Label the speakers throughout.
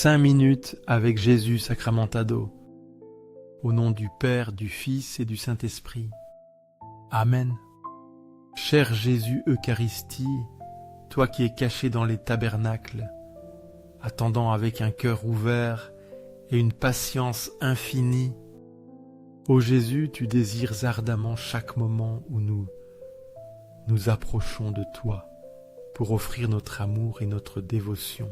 Speaker 1: 5 minutes avec Jésus Sacramentado. Au nom du Père, du Fils et du Saint-Esprit. Amen. Cher Jésus Eucharistie, toi qui es caché dans les tabernacles, attendant avec un cœur ouvert et une patience infinie, ô Jésus, tu désires ardemment chaque moment où nous nous approchons de toi pour offrir notre amour et notre dévotion.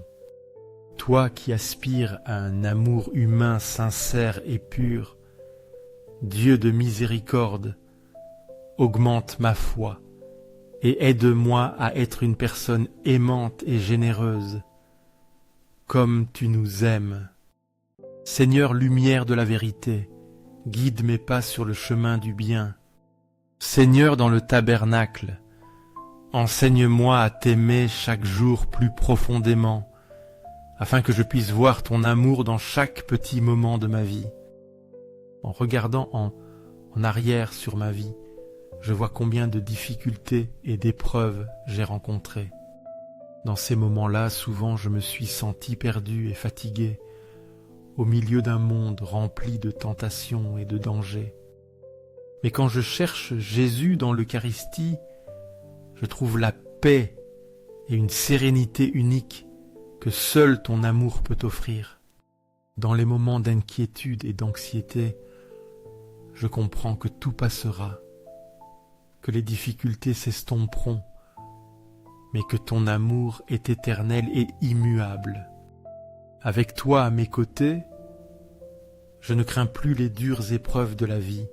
Speaker 1: Toi qui aspires à un amour humain sincère et pur, Dieu de miséricorde, augmente ma foi et aide-moi à être une personne aimante et généreuse, comme tu nous aimes. Seigneur, lumière de la vérité, guide mes pas sur le chemin du bien. Seigneur dans le tabernacle, enseigne-moi à t'aimer chaque jour plus profondément, afin que je puisse voir ton amour dans chaque petit moment de ma vie. En regardant en arrière sur ma vie, je vois combien de difficultés et d'épreuves j'ai rencontrées. Dans ces moments-là, souvent je me suis senti perdu et fatigué, au milieu d'un monde rempli de tentations et de dangers. Mais quand je cherche Jésus dans l'Eucharistie, je trouve la paix et une sérénité unique que seul ton amour peut offrir. Dans les moments d'inquiétude et d'anxiété, je comprends que tout passera, que les difficultés s'estomperont, mais que ton amour est éternel et immuable. Avec toi à mes côtés, je ne crains plus les dures épreuves de la vie.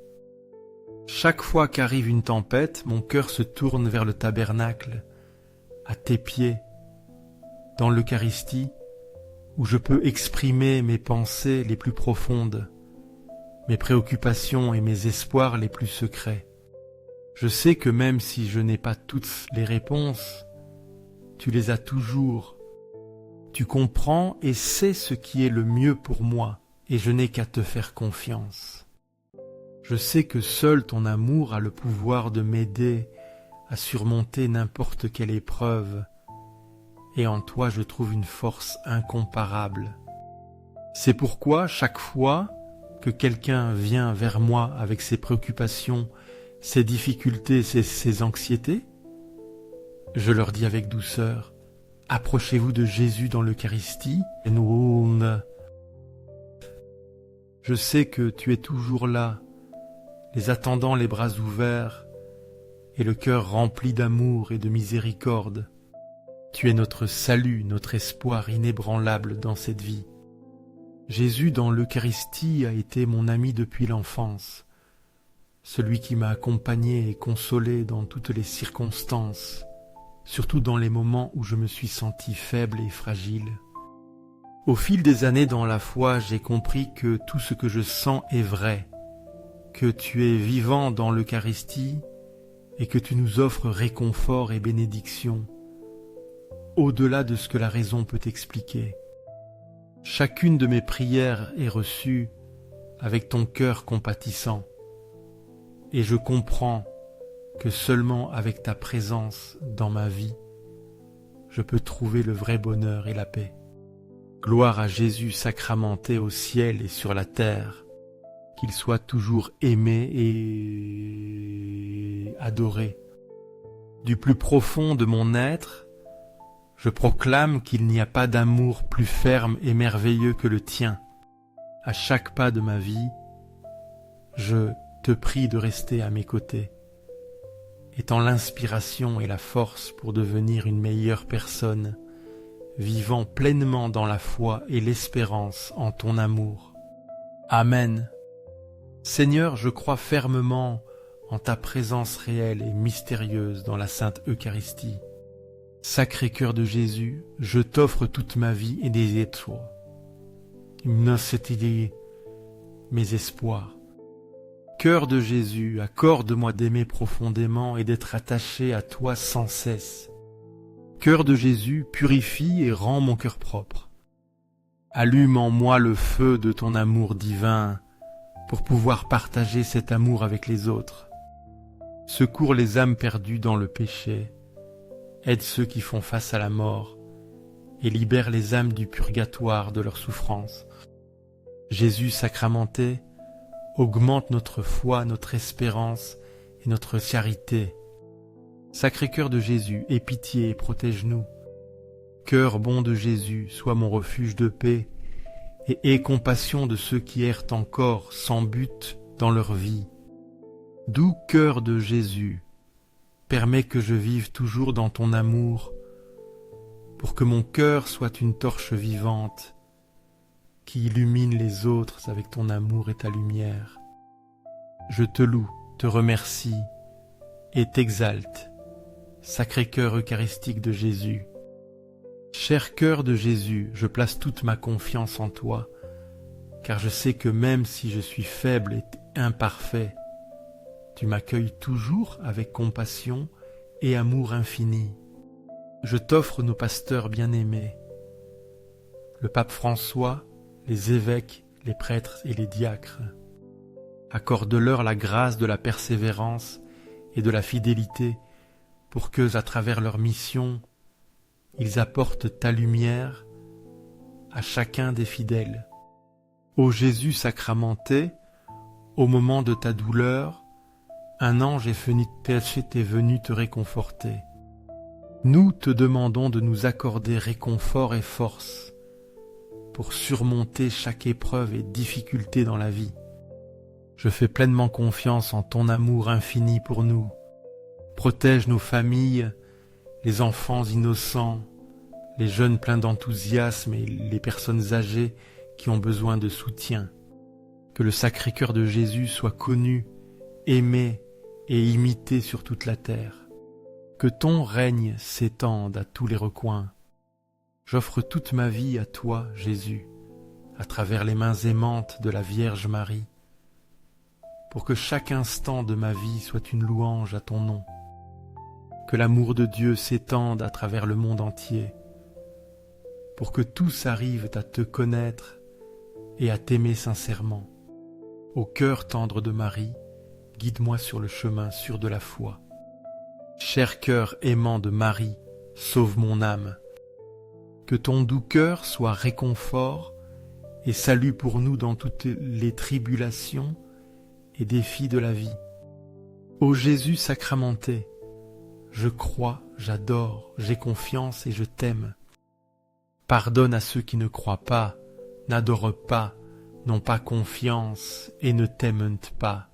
Speaker 1: Chaque fois qu'arrive une tempête, mon cœur se tourne vers le tabernacle, à tes pieds, dans l'Eucharistie, où je peux exprimer mes pensées les plus profondes, mes préoccupations et mes espoirs les plus secrets. Je sais que même si je n'ai pas toutes les réponses, tu les as toujours. Tu comprends et sais ce qui est le mieux pour moi, et je n'ai qu'à te faire confiance. Je sais que seul ton amour a le pouvoir de m'aider à surmonter n'importe quelle épreuve, et en toi je trouve une force incomparable. C'est pourquoi chaque fois que quelqu'un vient vers moi avec ses préoccupations, ses difficultés, ses anxiétés, je leur dis avec douceur, approchez-vous de Jésus dans l'Eucharistie. Je sais que tu es toujours là, les attendant les bras ouverts et le cœur rempli d'amour et de miséricorde. Tu es notre salut, notre espoir inébranlable dans cette vie. Jésus dans l'Eucharistie a été mon ami depuis l'enfance, celui qui m'a accompagné et consolé dans toutes les circonstances, surtout dans les moments où je me suis senti faible et fragile. Au fil des années dans la foi, j'ai compris que tout ce que je sens est vrai, que tu es vivant dans l'Eucharistie et que tu nous offres réconfort et bénédiction, au-delà de ce que la raison peut expliquer. Chacune de mes prières est reçue avec ton cœur compatissant, et je comprends que seulement avec ta présence dans ma vie, je peux trouver le vrai bonheur et la paix. Gloire à Jésus sacramenté au ciel et sur la terre, qu'il soit toujours aimé et adoré. Du plus profond de mon être, je proclame qu'il n'y a pas d'amour plus ferme et merveilleux que le tien. À chaque pas de ma vie, je te prie de rester à mes côtés, étant l'inspiration et la force pour devenir une meilleure personne, vivant pleinement dans la foi et l'espérance en ton amour. Amen. Seigneur, je crois fermement en ta présence réelle et mystérieuse dans la Sainte Eucharistie. Sacré cœur de Jésus, je t'offre toute ma vie et des étoiles. Mes espoirs. Cœur de Jésus, accorde-moi d'aimer profondément et d'être attaché à toi sans cesse. Cœur de Jésus, purifie et rends mon cœur propre. Allume en moi le feu de ton amour divin pour pouvoir partager cet amour avec les autres. Secours les âmes perdues dans le péché. Aide ceux qui font face à la mort et libère les âmes du purgatoire de leurs souffrances. Jésus sacramenté, augmente notre foi, notre espérance et notre charité. Sacré-Cœur de Jésus, aie pitié et protège-nous. Cœur bon de Jésus, sois mon refuge de paix, et aie compassion de ceux qui errent encore sans but dans leur vie. Doux cœur de Jésus, permets que je vive toujours dans ton amour, pour que mon cœur soit une torche vivante, qui illumine les autres avec ton amour et ta lumière. Je te loue, te remercie et t'exalte, Sacré-Cœur eucharistique de Jésus. Cher cœur de Jésus, je place toute ma confiance en toi, car je sais que même si je suis faible et imparfait, tu m'accueilles toujours avec compassion et amour infini. Je t'offre nos pasteurs bien-aimés, le pape François, les évêques, les prêtres et les diacres. Accorde-leur la grâce de la persévérance et de la fidélité pour que, à travers leur mission, ils apportent ta lumière à chacun des fidèles. Ô Jésus sacramenté, au moment de ta douleur, un ange est venu te réconforter. Nous te demandons de nous accorder réconfort et force pour surmonter chaque épreuve et difficulté dans la vie. Je fais pleinement confiance en ton amour infini pour nous. Protège nos familles, les enfants innocents, les jeunes pleins d'enthousiasme et les personnes âgées qui ont besoin de soutien. Que le Sacré-Cœur de Jésus soit connu, aimé et imité sur toute la terre. Que ton règne s'étende à tous les recoins. J'offre toute ma vie à toi, Jésus, à travers les mains aimantes de la Vierge Marie, pour que chaque instant de ma vie soit une louange à ton nom. Que l'amour de Dieu s'étende à travers le monde entier, pour que tous arrivent à te connaître et à t'aimer sincèrement. Au cœur tendre de Marie, guide-moi sur le chemin sûr de la foi. Cher cœur aimant de Marie, sauve mon âme. Que ton doux cœur soit réconfort et salut pour nous dans toutes les tribulations et défis de la vie. Ô Jésus sacramenté, je crois, j'adore, j'ai confiance et je t'aime. Pardonne à ceux qui ne croient pas, n'adorent pas, n'ont pas confiance et ne t'aiment pas.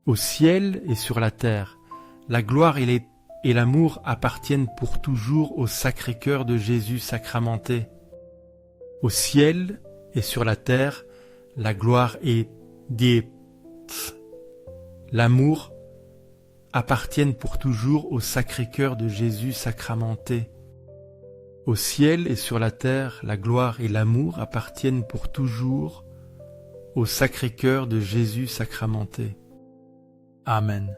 Speaker 1: Au ciel et sur la terre, la gloire et l'amour appartiennent pour toujours au Sacré-Cœur de Jésus sacramenté. Au ciel et sur la terre, la gloire et l'amour appartiennent pour toujours au Sacré-Cœur de Jésus sacramenté. Au ciel et sur la terre, la gloire et l'amour appartiennent pour toujours au Sacré-Cœur de Jésus sacramenté. Amen.